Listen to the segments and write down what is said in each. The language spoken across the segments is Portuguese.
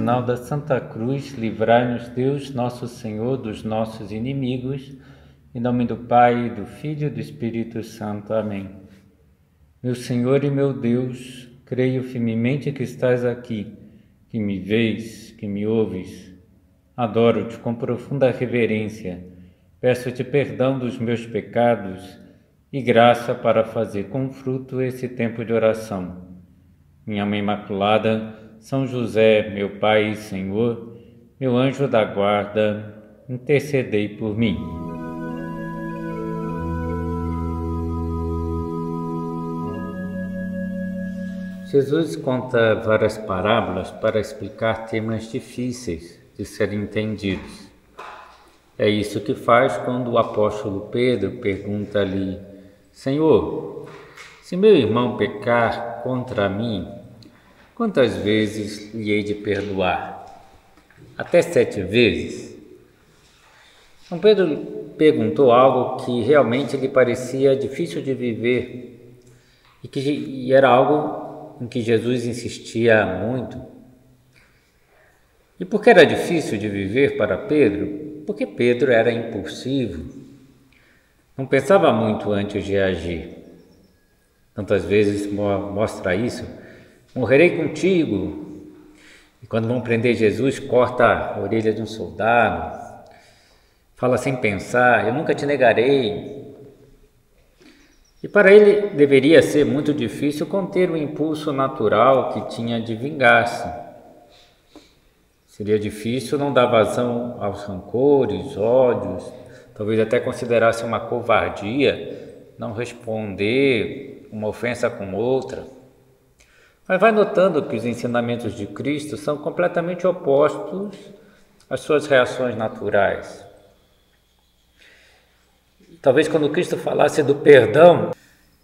sinal da Santa Cruz, livrai-nos Deus, nosso Senhor, dos nossos inimigos. Em nome do Pai, do Filho e do Espírito Santo. Amém. Meu Senhor e meu Deus, creio firmemente que estás aqui, que me vês, que me ouves. Adoro-te com profunda reverência. Peço-te perdão dos meus pecados e graça para fazer com fruto esse tempo de oração. Minha Mãe Imaculada, São José, meu Pai e Senhor, meu anjo da guarda, intercedei por mim. Jesus conta várias parábolas para explicar temas difíceis de serem entendidos. É isso que faz quando o apóstolo Pedro pergunta-lhe: Senhor, se meu irmão pecar contra mim, quantas vezes lhe hei de perdoar? Até 7 vezes? Então Pedro perguntou algo que realmente lhe parecia difícil de viver e era algo em que Jesus insistia muito. E por que era difícil de viver para Pedro? Porque Pedro era impulsivo, não pensava muito antes de agir. Tantas vezes mostra isso. Morrerei contigo. E quando vão prender Jesus, corta a orelha de um soldado. Fala sem pensar: eu nunca te negarei. E para ele deveria ser muito difícil conter o impulso natural que tinha de vingar-se. Seria difícil não dar vazão aos rancores, ódios, talvez até considerasse uma covardia não responder uma ofensa com outra. Mas vai notando que os ensinamentos de Cristo são completamente opostos às suas reações naturais. Talvez quando Cristo falasse do perdão,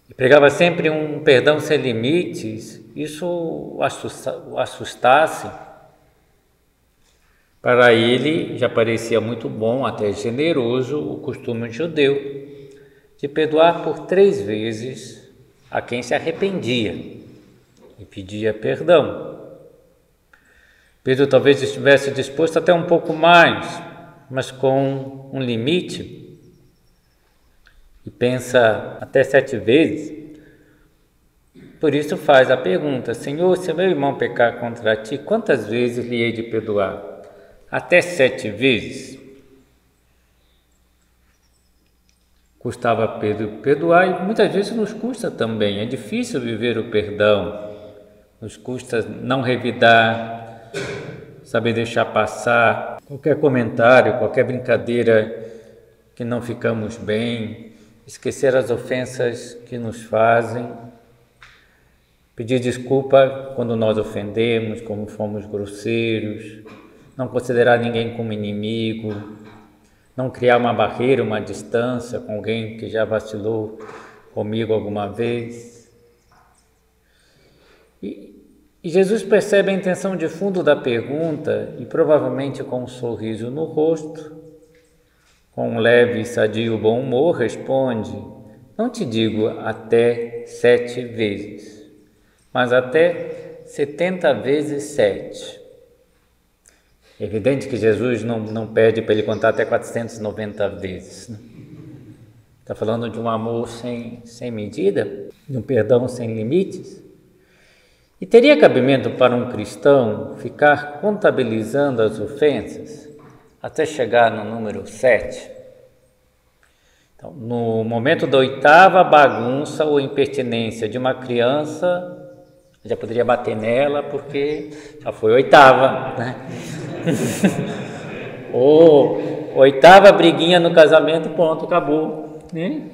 e pregava sempre um perdão sem limites, isso o assustasse. Para ele já parecia muito bom, até generoso, o costume judeu de perdoar por 3 vezes a quem se arrependia e pedia perdão. Pedro talvez estivesse disposto até um pouco mais, mas com um limite. E pensa até 7 vezes. Por isso faz a pergunta: Senhor, se meu irmão pecar contra ti, quantas vezes lhe hei de perdoar? Até 7 vezes? Custava Pedro perdoar e muitas vezes nos custa também. É difícil viver o perdão. Nos custa não revidar, saber deixar passar qualquer comentário, qualquer brincadeira que não ficamos bem, esquecer as ofensas que nos fazem, pedir desculpa quando nós ofendemos, como fomos grosseiros, não considerar ninguém como inimigo, não criar uma barreira, uma distância com alguém que já vacilou comigo alguma vez. E Jesus percebe a intenção de fundo da pergunta e provavelmente com um sorriso no rosto, com um leve e sadio bom humor, responde: não te digo até 7 vezes, mas até 70 vezes 7. É evidente que Jesus não pede para ele contar até 490 vezes. Né? Está falando de um amor sem medida, de um perdão sem limites. E teria cabimento para um cristão ficar contabilizando as ofensas até chegar no número 7. Então, no momento da 8ª bagunça ou impertinência de uma criança, já poderia bater nela porque já foi 8ª, né? Ou 8ª briguinha no casamento, pronto, acabou, né?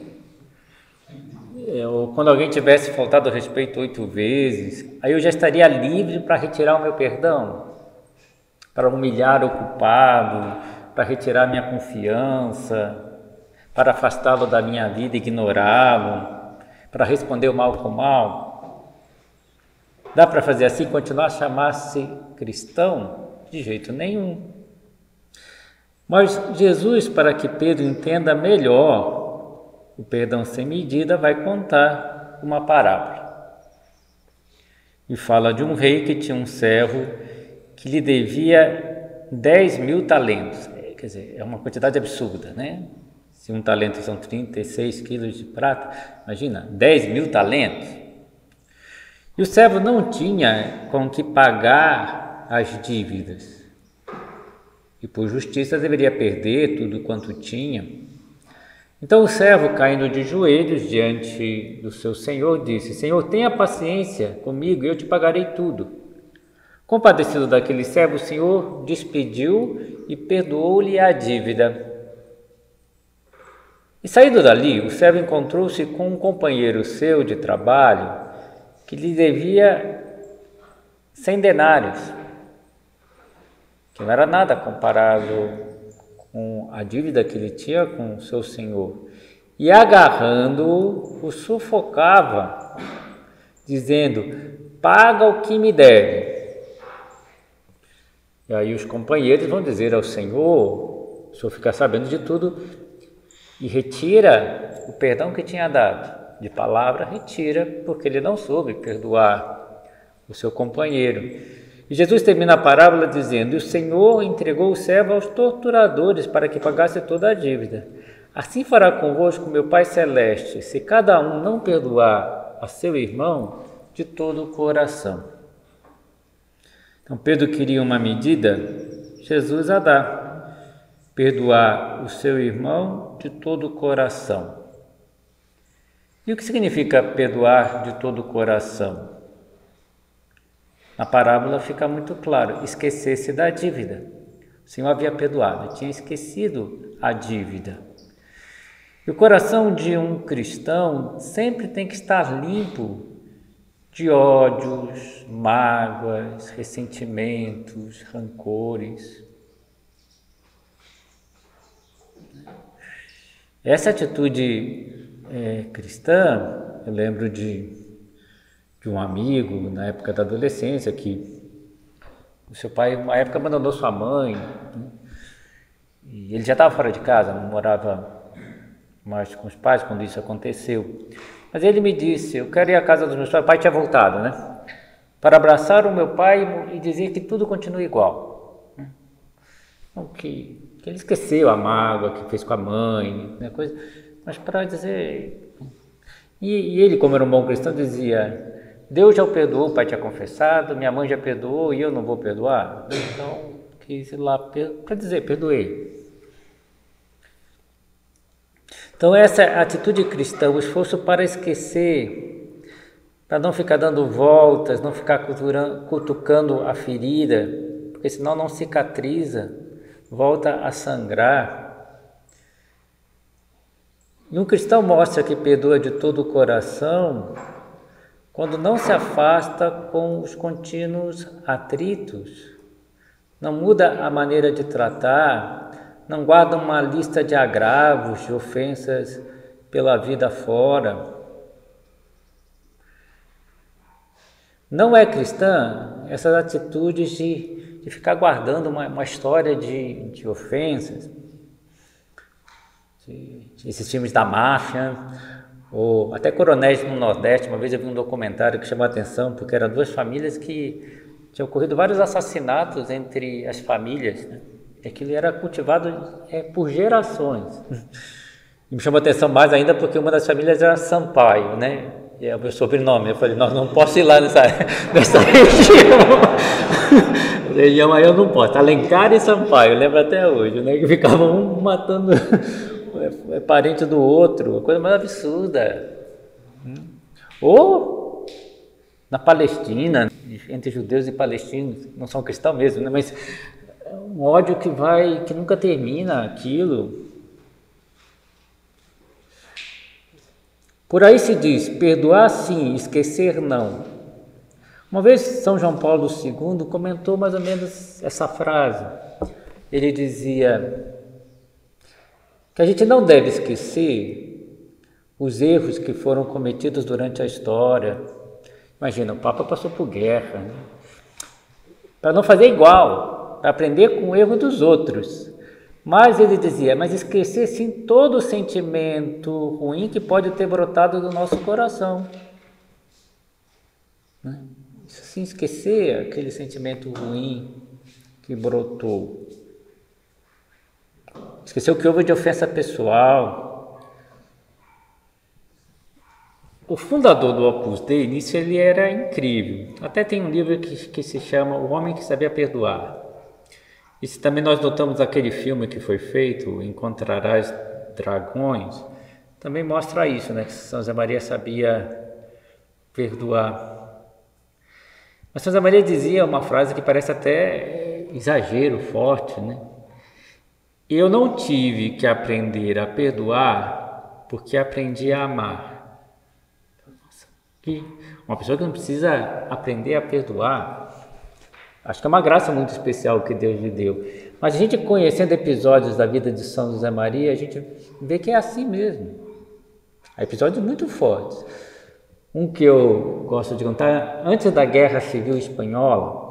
Ou quando alguém tivesse faltado ao respeito 8 vezes, aí eu já estaria livre para retirar o meu perdão, para humilhar o culpado, para retirar minha confiança, para afastá-lo da minha vida, ignorá-lo, para responder o mal com o mal. Dá para fazer assim, continuar a chamar-se cristão? De jeito nenhum. Mas Jesus, para que Pedro entenda melhor o perdão sem medida, vai contar uma parábola. E fala de um rei que tinha um servo que lhe devia 10.000 talentos. Quer dizer, é uma quantidade absurda, né? Se um talento são 36 quilos de prata, imagina, 10.000 talentos. E o servo não tinha com que pagar as dívidas. E por justiça deveria perder tudo quanto tinha. Então o servo, caindo de joelhos diante do seu senhor, disse: Senhor, tenha paciência comigo e eu te pagarei tudo. Compadecido daquele servo, o senhor despediu e perdoou-lhe a dívida. E saindo dali, o servo encontrou-se com um companheiro seu de trabalho que lhe devia 100 denários, que não era nada comparado com a dívida que ele tinha com o seu senhor. E agarrando-o, o sufocava, dizendo: paga o que me deve. E aí os companheiros vão dizer ao senhor: o senhor fica sabendo de tudo e retira o perdão que tinha dado. De palavra, retira, porque ele não soube perdoar o seu companheiro. E Jesus termina a parábola dizendo: e o Senhor entregou o servo aos torturadores para que pagasse toda a dívida. Assim fará convosco meu Pai Celeste, se cada um não perdoar a seu irmão de todo o coração. Então Pedro queria uma medida, Jesus a dá: perdoar o seu irmão de todo o coração. E o que significa perdoar de todo o coração? Na parábola fica muito claro: esquecer-se da dívida. O Senhor havia perdoado, tinha esquecido a dívida. E o coração de um cristão sempre tem que estar limpo de ódios, mágoas, ressentimentos, rancores. Essa atitude cristã, eu lembro de um amigo na época da adolescência que o seu pai, uma época, abandonou sua mãe, né? E ele já estava fora de casa, não morava mais com os pais quando isso aconteceu. Mas ele me disse: eu quero ir à casa dos meus pais. O pai tinha voltado, né? Para abraçar o meu pai e dizer que tudo continua igual. Então, que ele esqueceu a mágoa que fez com a mãe, né, coisa, mas para dizer... E ele, como era um bom cristão, dizia: Deus já o perdoou, o pai tinha confessado, minha mãe já perdoou e eu não vou perdoar. Então, quis ir lá para dizer: perdoei. Então essa atitude cristã, o esforço para esquecer, para não ficar dando voltas, não ficar cutucando a ferida, porque senão não cicatriza, volta a sangrar. E um cristão mostra que perdoa de todo o coração quando não se afasta com os contínuos atritos, não muda a maneira de tratar, não guarda uma lista de agravos, de ofensas pela vida fora. Não é cristã essas atitudes de ficar guardando uma história de ofensas, esses filmes da máfia, ou até coronéis no Nordeste. Uma vez eu vi um documentário que chamou a atenção, porque eram duas famílias que tinham ocorrido vários assassinatos entre as famílias, né? Aquilo era cultivado por gerações. E me chamou a atenção mais ainda porque uma das famílias era Sampaio, né? E é o meu sobrenome. Eu falei: não posso ir lá nessa região. Essa região aí eu não posso. Alencar e Sampaio, eu lembro até hoje, né? Que ficavam um matando parente do outro, uma coisa mais absurda. Ou na Palestina, entre judeus e palestinos, não são cristãos mesmo, né? Mas um ódio que nunca termina aquilo. Por aí se diz: perdoar sim, esquecer não. Uma vez São João Paulo II comentou mais ou menos essa frase. Ele dizia que a gente não deve esquecer os erros que foram cometidos durante a história. Imagina, o Papa passou por guerra, né? Para não fazer igual, para aprender com o erro dos outros. Mas ele dizia: mas esquecer sim todo o sentimento ruim que pode ter brotado do nosso coração, né? Isso sim, esquecer aquele sentimento ruim. que brotou. Esqueceu que houve de ofensa pessoal. O fundador do Opus Dei, nisso ele era incrível. Até tem um livro que se chama O Homem que Sabia Perdoar. E se também nós notamos aquele filme que foi feito, Encontrarás Dragões, também mostra isso, né? Que São José Maria sabia perdoar. Mas São José Maria dizia uma frase que parece até exagero forte, né? Eu não tive que aprender a perdoar porque aprendi a amar. Nossa, que uma pessoa que não precisa aprender a perdoar, acho que é uma graça muito especial que Deus lhe deu. Mas a gente conhecendo episódios da vida de São José Maria, a gente vê que é assim mesmo. Há episódios muito fortes. Um que eu gosto de contar, antes da Guerra Civil Espanhola,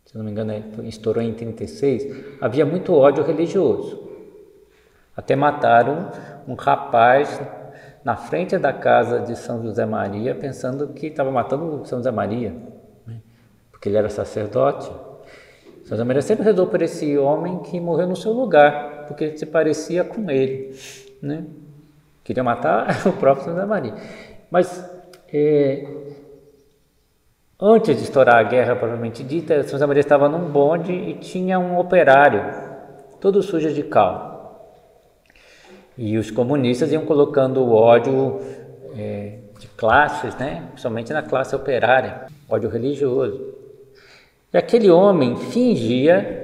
se não me engano estourou em 1936, havia muito ódio religioso. Até mataram um rapaz na frente da casa de São José Maria, pensando que estava matando São José Maria, porque ele era sacerdote. São José Maria sempre rezou por esse homem que morreu no seu lugar, porque se parecia com ele, né? Queria matar o próprio São José Maria. Mas antes de estourar a guerra propriamente dita, São José Maria estava num bonde e tinha um operário, todo sujo de cal. E os comunistas iam colocando o ódio de classes, né? Principalmente na classe operária, ódio religioso. E aquele homem fingia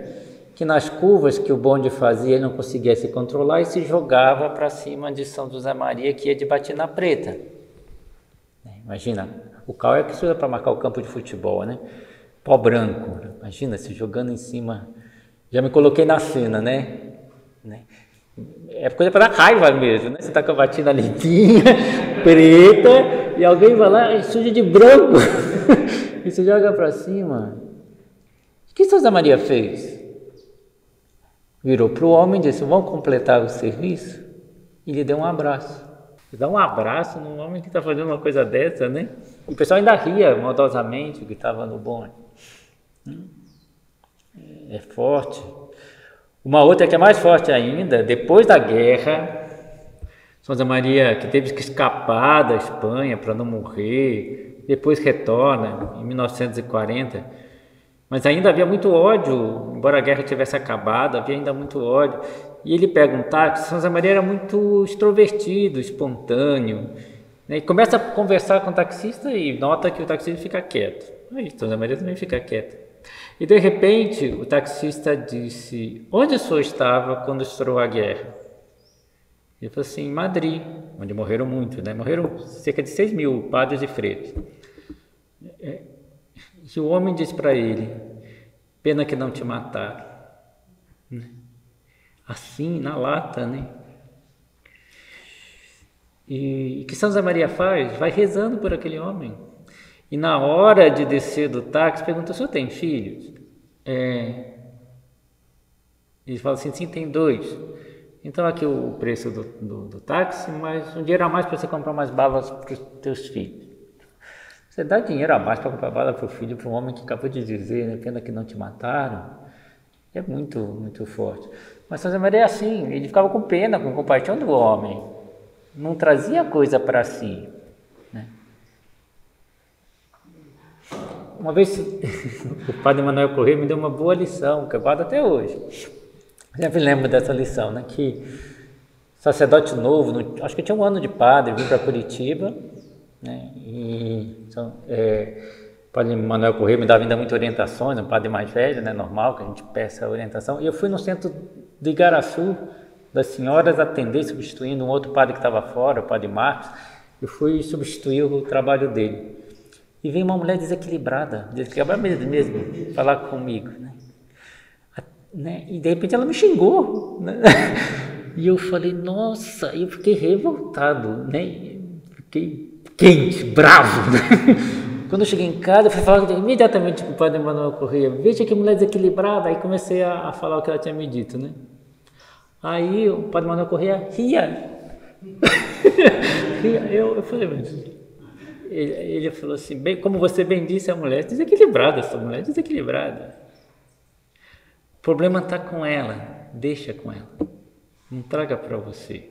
que nas curvas que o bonde fazia ele não conseguia se controlar e se jogava para cima de São José Maria, que ia de batina preta. Imagina, o cal é que se usa para marcar o campo de futebol, né? Pó branco, imagina se jogando em cima. Já me coloquei na cena, né? É coisa para dar raiva mesmo, né? Você está com a batina limpinha, preta, e alguém vai lá e suja de branco e se joga para cima. O que São José Maria fez? Virou para o homem e disse: vamos completar o serviço? E lhe deu um abraço. Dá um abraço num homem que está fazendo uma coisa dessa, né? O pessoal ainda ria maldosamente que estava no bonde. É forte. Uma outra que é mais forte ainda, depois da guerra, São José Maria, que teve que escapar da Espanha para não morrer, depois retorna em 1940. Mas ainda havia muito ódio, embora a guerra tivesse acabado, havia ainda muito ódio. E ele pega um táxi. São José Maria era muito extrovertido, espontâneo, né? E começa a conversar com o taxista e nota que o taxista fica quieto. Aí São José Maria também fica quieto. E de repente o taxista disse: onde o senhor estava quando estourou a guerra? Ele falou assim: em Madrid, onde morreram muitos, né? Morreram cerca de 6 mil padres e freiras. E o homem disse para ele: pena que não te mataram. Assim, na lata, né? E o que São José Maria faz? Vai rezando por aquele homem. E na hora de descer do táxi, pergunta: o senhor tem filhos? Ele fala assim: sim, tem 2. Então aqui o preço do táxi, mas um dinheiro a mais para você comprar mais balas para os teus filhos. Você dá dinheiro a mais para comprar bala para o filho, para um homem que acabou de dizer, né? Pena que não te mataram. É muito, muito forte. Mas São José Maria é assim, ele ficava com pena, com compaixão do homem. Não trazia coisa para si, né? Uma vez o padre Manuel Corrêa me deu uma boa lição, que eu guardo até hoje. Eu sempre lembro dessa lição, né? Que sacerdote novo, acho que tinha 1 ano de padre, vim para Curitiba, né? E o padre Manuel Corrêa me dava ainda muitas orientações, um padre mais velho, né? Normal que a gente peça orientação. E eu fui no centro de Igaraçu, das senhoras, atender, substituindo um outro padre que estava fora, o padre Marcos. Eu fui substituir o trabalho dele. E veio uma mulher desequilibrada mesmo, falar comigo, né? E de repente ela me xingou, né? E eu falei: nossa, eu fiquei revoltado, né? Fiquei quente, bravo, né? Quando eu cheguei em casa, eu fui falar imediatamente com o padre Manuel Corrêa: veja que mulher desequilibrada. Aí comecei a falar o que ela tinha me dito, né? Aí o padre Manuel Corrêa ria. Eu falei: mas... Ele falou assim: bem, como você bem disse, a mulher é desequilibrada, essa mulher é desequilibrada. problema está com ela, deixa com ela, não traga para você.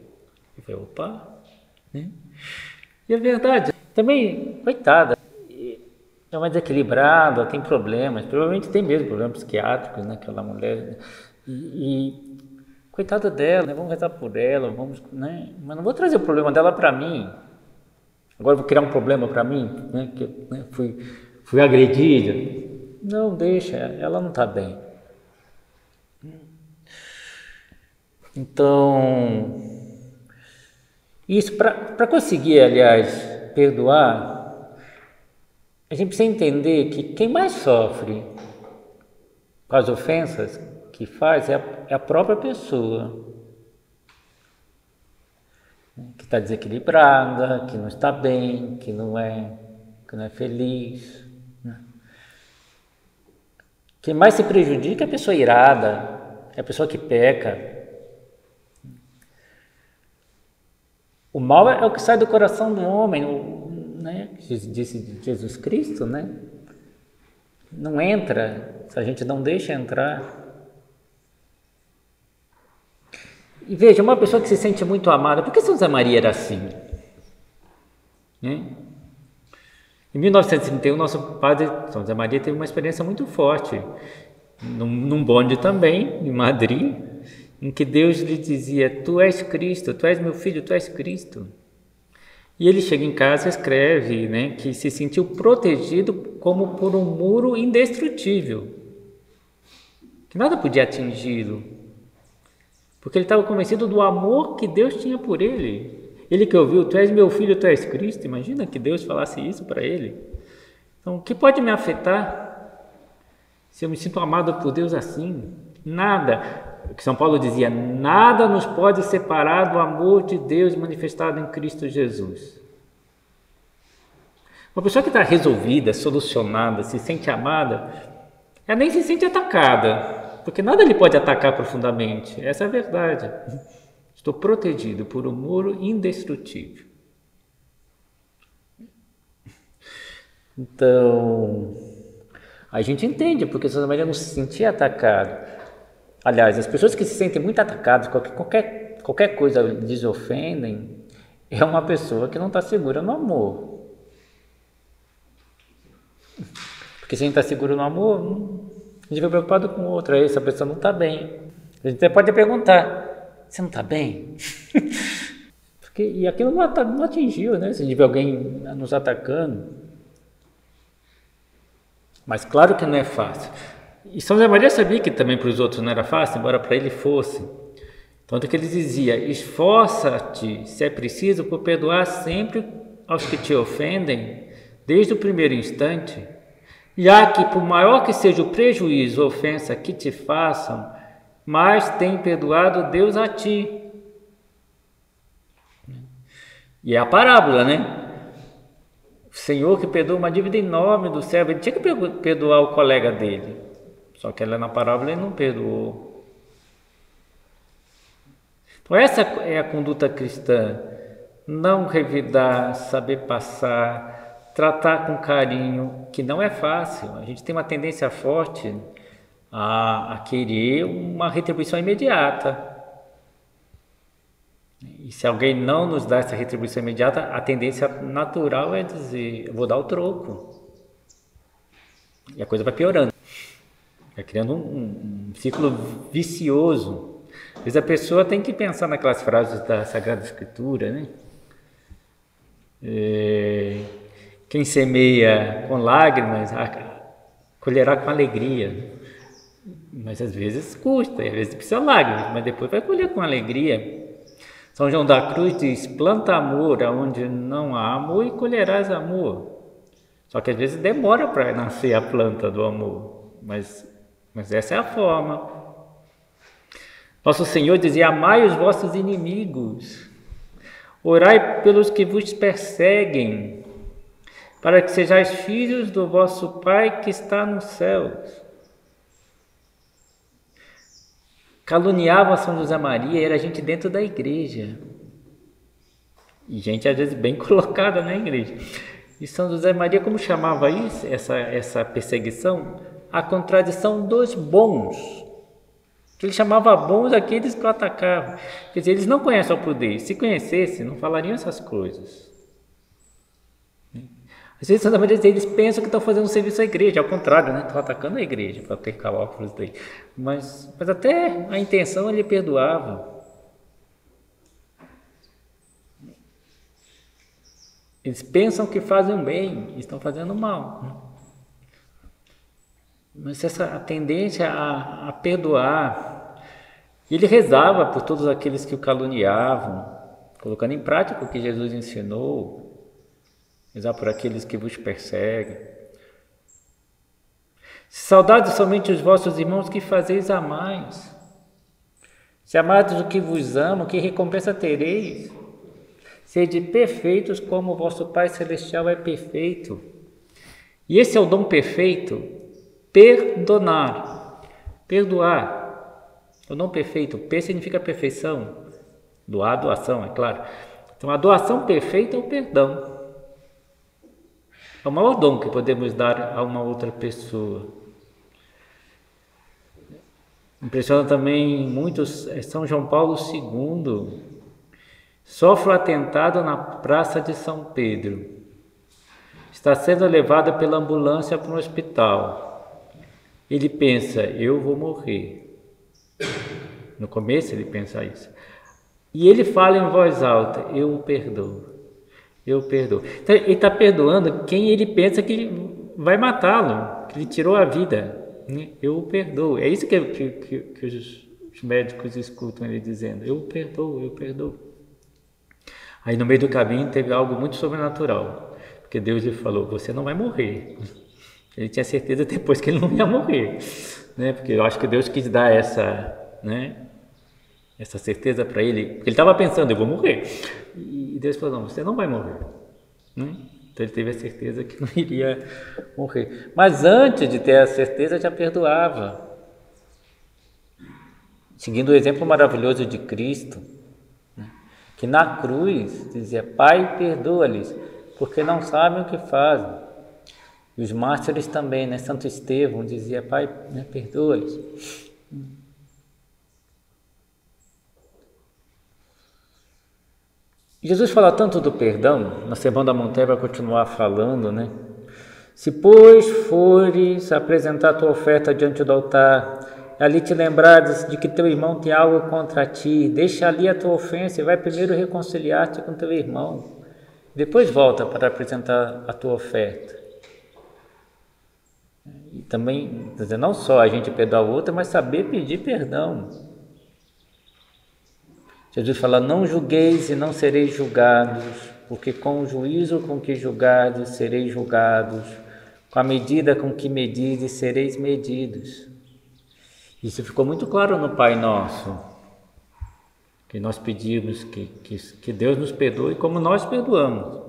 Eu falei, opa, né? E é verdade, também, coitada, é uma desequilibrada, tem problemas, provavelmente tem mesmo problemas psiquiátricos, né, aquela mulher, e coitada dela, né, vamos rezar por ela, vamos, né, mas não vou trazer o problema dela para mim, agora vou criar um problema para mim, né, que eu, né, fui agredida, não, deixa, ela não está bem. Então, isso, para conseguir, aliás, perdoar, a gente precisa entender que quem mais sofre com as ofensas que faz é a própria pessoa, que está desequilibrada, que não está bem, que não é feliz. Quem mais se prejudica é a pessoa irada, é a pessoa que peca. O mal é o que sai do coração do homem, né? Disse Jesus Cristo, né? Não entra, se a gente não deixa entrar. E veja, uma pessoa que se sente muito amada, por que São José Maria era assim? Né? Em 1931, nosso padre São José Maria teve uma experiência muito forte, num bonde também, em Madrid, em que Deus lhe dizia, tu és Cristo, tu és meu filho, tu és Cristo. E ele chega em casa e escreve, né, que se sentiu protegido como por um muro indestrutível, que nada podia atingi-lo, porque ele estava convencido do amor que Deus tinha por ele. Ele que ouviu, tu és meu filho, tu és Cristo, imagina que Deus falasse isso para ele. Então, o que pode me afetar se eu me sinto amado por Deus assim? Nada. O que São Paulo dizia, nada nos pode separar do amor de Deus manifestado em Cristo Jesus. Uma pessoa que está resolvida, solucionada, se sente amada, ela nem se sente atacada, porque nada lhe pode atacar profundamente, essa é a verdade. Estou protegido por um muro indestrutível. Então, a gente entende porque Santa Maria não se sentia atacada. Aliás, as pessoas que se sentem muito atacadas, qualquer coisa lhes ofendem, é uma pessoa que não está segura no amor. Porque se a gente está seguro no amor, a gente fica preocupado com outra, essa pessoa não está bem. A gente até pode perguntar, você não está bem? E aquilo não atingiu, né? Se a gente vê alguém nos atacando. Mas claro que não é fácil. E São José Maria sabia que também para os outros não era fácil, embora para ele fosse. Tanto que ele dizia, esforça-te, se é preciso, por perdoar sempre aos que te ofendem, desde o primeiro instante, já que por maior que seja o prejuízo ou ofensa que te façam, mais tem perdoado Deus a ti. E é a parábola, né? O Senhor que perdoa uma dívida enorme do servo, ele tinha que perdoar o colega dele. Só que na parábola ele não perdoou. Então essa é a conduta cristã. Não revidar, saber passar, tratar com carinho, que não é fácil. A gente tem uma tendência forte a querer uma retribuição imediata. E se alguém não nos dá essa retribuição imediata, a tendência natural é dizer, eu vou dar o troco. E a coisa vai piorando. Vai criando um ciclo vicioso. Às vezes a pessoa tem que pensar naquelas frases da Sagrada Escritura, né? Quem semeia com lágrimas, colherá com alegria. Mas às vezes custa, às vezes precisa de lágrimas, mas depois vai colher com alegria. São João da Cruz diz, planta amor aonde não há amor e colherás amor. Só que às vezes demora para nascer a planta do amor, mas essa é a forma. Nosso Senhor dizia, amai os vossos inimigos, orai pelos que vos perseguem, para que sejais filhos do vosso Pai que está nos céus. Caluniavam São José Maria, era gente dentro da igreja. E gente, às vezes, bem colocada na igreja. E São José Maria, como chamava isso, essa perseguição? A contradição dos bons. Que ele chamava bons aqueles que o atacavam. Quer dizer, eles não conhecem o poder. Se conhecessem, não falariam essas coisas. Às vezes, eles pensam que estão fazendo serviço à igreja, ao contrário, né? Estão atacando a igreja para ter cálculos daí. Mas até a intenção ele perdoava. Eles pensam que fazem bem, estão fazendo mal. Mas essa a tendência a perdoar. Ele rezava por todos aqueles que o caluniavam, colocando em prática o que Jesus ensinou. Rezar por aqueles que vos perseguem. Saudade somente os vossos irmãos que fazeis a mais. Se amados o que vos amo, que recompensa tereis? Sede perfeitos como o vosso Pai Celestial é perfeito. E esse é o dom perfeito, perdonar, perdoar. O dom perfeito, P significa perfeição, doar, doação, é claro. Então a doação perfeita é o perdão. É o maior dom que podemos dar a uma outra pessoa. Impressiona também muito São João Paulo II. Sofre o atentado na Praça de São Pedro. Está sendo levado pela ambulância para um hospital. Ele pensa, eu vou morrer. No começo ele pensa isso. E ele fala em voz alta, eu o perdoo. Eu perdoo. Então, ele está perdoando quem ele pensa que vai matá-lo, que lhe tirou a vida. Eu o perdoo. É isso que os médicos escutam ele dizendo. Eu o perdoo, eu perdoo. Aí no meio do caminho teve algo muito sobrenatural. Porque Deus lhe falou, você não vai morrer. Ele tinha certeza depois que ele não ia morrer. Né? Porque eu acho que Deus quis dar essa certeza para ele. Porque ele estava pensando, eu vou morrer. E Deus falou, não, você não vai morrer. Então ele teve a certeza que não iria morrer. Mas antes de ter a certeza, já perdoava. Seguindo o exemplo maravilhoso de Cristo, que na cruz dizia, Pai, perdoa-lhes, porque não sabem o que fazem. E os mártires também, né? Santo Estevão dizia, Pai, perdoa-lhes. Jesus fala tanto do perdão, na Sermão da Montanha vai continuar falando, né? Se, pois, fores apresentar tua oferta diante do altar, ali te lembrares de que teu irmão tem algo contra ti, deixa ali a tua ofensa e vai primeiro reconciliar-te com teu irmão. Depois volta para apresentar a tua oferta. E também, quer dizer, não só a gente perdoar o outro, mas saber pedir perdão. Jesus fala, não julgueis e não sereis julgados, porque com o juízo com que julgardes, sereis julgados, com a medida com que medides, sereis medidos. Isso ficou muito claro no Pai Nosso, que nós pedimos que Deus nos perdoe como nós perdoamos.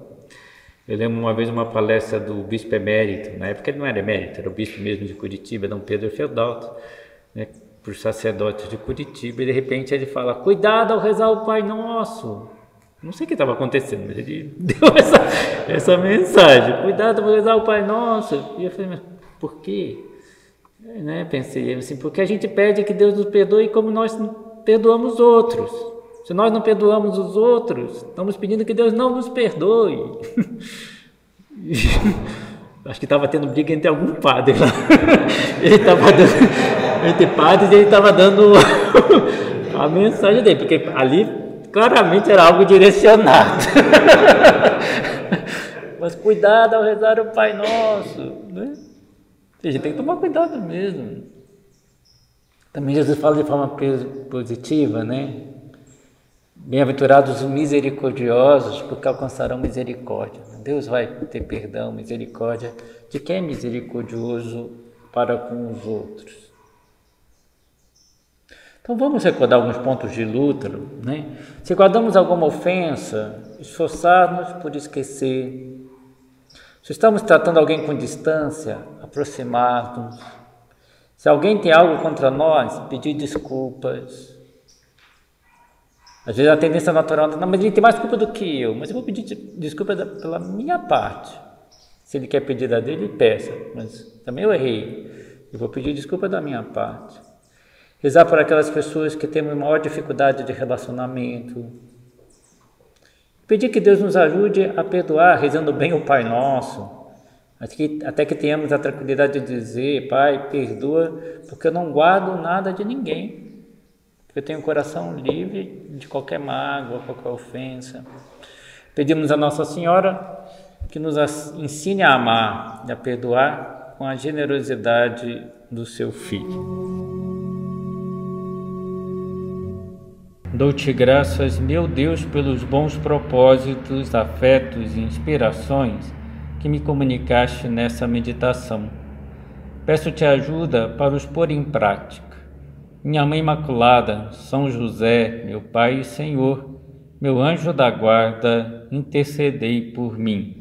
Eu lembro uma vez uma palestra do bispo emérito, na época ele não era emérito, era o bispo mesmo de Curitiba, Dom Pedro Feudalto, né? Por sacerdotes de Curitiba, e de repente ele fala, cuidado ao rezar o Pai Nosso. Não sei o que estava acontecendo, mas ele deu essa mensagem, cuidado ao rezar o Pai Nosso. E eu falei, mas por quê? Pensei assim, porque a gente pede que Deus nos perdoe como nós perdoamos outros. Se nós não perdoamos os outros, estamos pedindo que Deus não nos perdoe. Acho que estava tendo briga entre algum padre lá. Ele estava dando, entre padres, ele estava dando a mensagem dele, porque ali claramente era algo direcionado. Mas cuidado ao rezar o Pai Nosso, né? A gente tem que tomar cuidado mesmo. Também Jesus fala de forma positiva, né? Bem-aventurados os misericordiosos, porque alcançarão misericórdia. Deus vai ter perdão, misericórdia de quem é misericordioso para com os outros. Então vamos recordar alguns pontos de Lútero, né? Se guardamos alguma ofensa, esforçar-nos por esquecer. Se estamos tratando alguém com distância, aproximar-nos. Se alguém tem algo contra nós, pedir desculpas. Às vezes a tendência natural é, não, mas ele tem mais culpa do que eu, mas eu vou pedir desculpa pela minha parte. Se ele quer pedir da dele, peça, mas também eu errei. Eu vou pedir desculpa da minha parte. Rezar por aquelas pessoas que têm maior dificuldade de relacionamento. Pedir que Deus nos ajude a perdoar, rezando bem o Pai Nosso, até que tenhamos a tranquilidade de dizer: Pai, perdoa, porque eu não guardo nada de ninguém, porque eu tenho um coração livre de qualquer mágoa, qualquer ofensa. Pedimos a Nossa Senhora que nos ensine a amar e a perdoar com a generosidade do seu Filho. Dou-te graças, meu Deus, pelos bons propósitos, afetos e inspirações que me comunicaste nessa meditação. Peço-te ajuda para os pôr em prática. Minha Mãe Imaculada, São José, meu Pai e Senhor, meu anjo da guarda, intercedei por mim.